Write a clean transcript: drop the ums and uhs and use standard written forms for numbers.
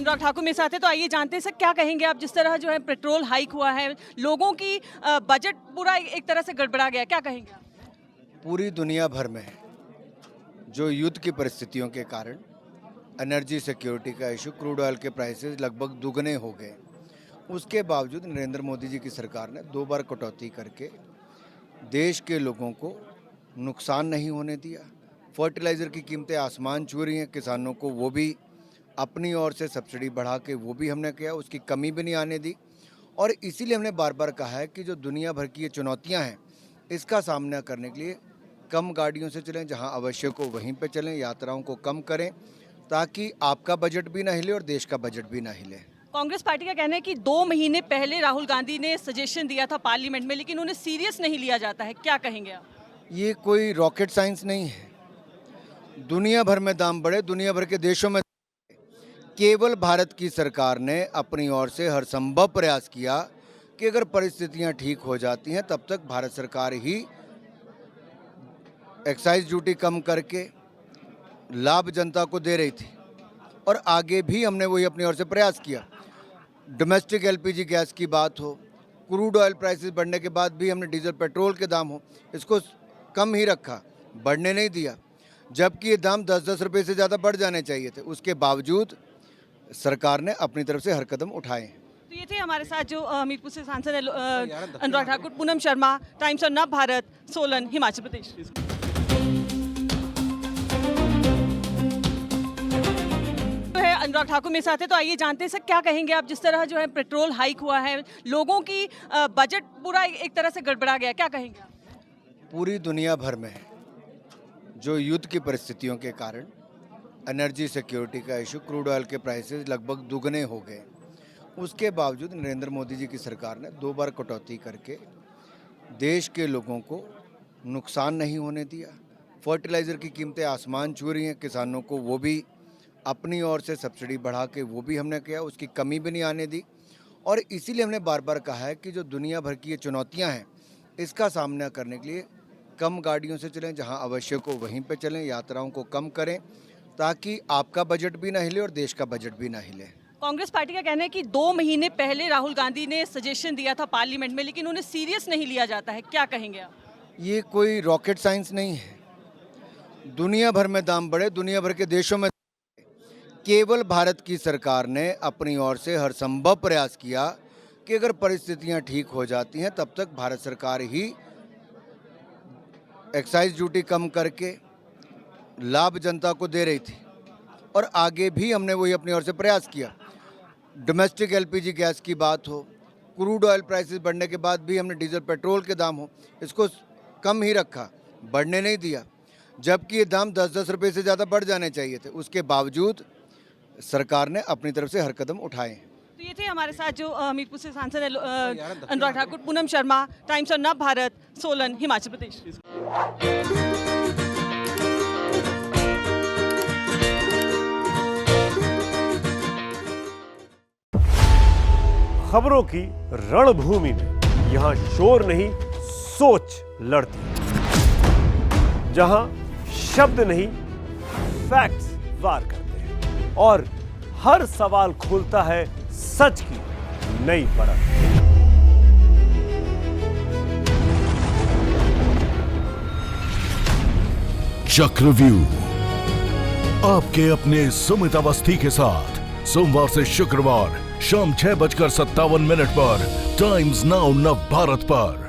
अनुराग ठाकुर मेरे साथ है, तो आइए जानते हैं सर क्या कहेंगे आप। जिस तरह जो है पेट्रोल हाइक हुआ है, लोगों की बजट पूरा एक तरह से गड़बड़ा गया, क्या कहेंगे आप? पूरी दुनिया भर में जो युद्ध की परिस्थितियों के कारण एनर्जी सिक्योरिटी का इशू, क्रूड ऑयल के प्राइसेस लगभग दुगने हो गए। उसके बावजूद नरेंद्र मोदी जी की सरकार ने 2 बार कटौती करके देश के लोगों को नुकसान नहीं होने दिया। फर्टिलाइज़र की कीमतें आसमान छू रही हैं, किसानों को वो भी अपनी ओर से सब्सिडी बढ़ा के वो भी हमने किया, उसकी कमी भी नहीं आने दी। और इसीलिए हमने बार बार कहा है कि जो दुनिया भर की ये चुनौतियां हैं, इसका सामना करने के लिए कम गाड़ियों से चलें, जहां आवश्यक हो वहीं पे चलें, यात्राओं को कम करें, ताकि आपका बजट भी ना हिले और देश का बजट भी ना हिले। कांग्रेस पार्टी का कहना है कि 2 महीने पहले राहुल गांधी ने सजेशन दिया था पार्लियामेंट में, लेकिन उन्हें सीरियस नहीं लिया जाता है, क्या कहेंगे आप? ये कोई रॉकेट साइंस नहीं है। दुनिया भर में दाम बढ़े, दुनिया भर के देशों में, केवल भारत की सरकार ने अपनी ओर से हर संभव प्रयास किया कि अगर परिस्थितियां ठीक हो जाती हैं तब तक भारत सरकार ही एक्साइज ड्यूटी कम करके लाभ जनता को दे रही थी। और आगे भी हमने वही अपनी ओर से प्रयास किया। डोमेस्टिक एलपीजी गैस की बात हो, क्रूड ऑयल प्राइसेस बढ़ने के बाद भी हमने डीजल पेट्रोल के दाम हो, इसको कम ही रखा, बढ़ने नहीं दिया। जबकि ये दाम 10-10 रुपये से ज़्यादा बढ़ जाने चाहिए थे, उसके बावजूद सरकार ने अपनी तरफ से हर कदम उठाए। तो ये थे हमारे साथ जो हमीरपुर से सांसद है अनुराग ठाकुर। पूनम शर्मा, टाइम्स ऑफ नव भारत, सोलन, हिमाचल प्रदेश। जो है अनुराग ठाकुर मेरे साथ है, तो आइए जानते हैं सर क्या कहेंगे आप। जिस तरह जो है पेट्रोल हाइक हुआ है, लोगों की बजट पूरा एक तरह से गड़बड़ा गया, क्या कहेंगे आप? पूरी दुनिया भर में जो युद्ध की परिस्थितियों के कारण एनर्जी सिक्योरिटी का इशू, क्रूड ऑयल के प्राइसेस लगभग दुगने हो गए। उसके बावजूद नरेंद्र मोदी जी की सरकार ने 2 बार कटौती करके देश के लोगों को नुकसान नहीं होने दिया। फर्टिलाइज़र की कीमतें आसमान छू रही हैं, किसानों को वो भी अपनी ओर से सब्सिडी बढ़ा के वो भी हमने किया, उसकी कमी भी नहीं आने दी। और इसीलिए हमने बार बार कहा है कि जो दुनिया भर की ये चुनौतियां हैं, इसका सामना करने के लिए कम गाड़ियों से चलें, जहां आवश्यक हो वहीं पे चलें, यात्राओं को कम करें, ताकि आपका बजट भी ना हिले और देश का बजट भी ना हिले। कांग्रेस पार्टी का कहना है कि 2 महीने पहले राहुल गांधी ने सजेशन दिया था पार्लियामेंट में, लेकिन उन्हें सीरियस नहीं लिया जाता है, क्या कहेंगे आप? ये कोई रॉकेट साइंस नहीं है। दुनिया भर में दाम बढ़े, दुनिया भर के देशों में, केवल भारत की सरकार ने अपनी ओर से हर संभव प्रयास किया कि अगर परिस्थितियां ठीक हो जाती हैं तब तक भारत सरकार ही एक्साइज ड्यूटी कम करके लाभ जनता को दे रही थी। और आगे भी हमने वही अपनी ओर से प्रयास किया। डोमेस्टिक एलपीजी गैस की बात हो, क्रूड ऑयल प्राइसेस बढ़ने के बाद भी हमने डीजल पेट्रोल के दाम हो, इसको कम ही रखा, बढ़ने नहीं दिया। जबकि ये दाम 10-10 रुपये से ज़्यादा बढ़ जाने चाहिए थे, उसके बावजूद सरकार ने अपनी तरफ से हर कदम उठाए। तो ये थे हमारे साथ जो हमीरपुर से सांसद है अनुराग ठाकुर। पूनम शर्मा, टाइम्स ऑफ नव भारत, सोलन, हिमाचल प्रदेश। खबरों की रणभूमि में यहां शोर नहीं, सोच लड़ती है। जहां शब्द नहीं, फैक्ट्स वार करते हैं और हर सवाल खोलता है सच की नई परत। चक्रव्यूह आपके अपने सुमित अवस्थी के साथ सोमवार से शुक्रवार शाम 6:57 पर टाइम्स नाउ नव भारत पर।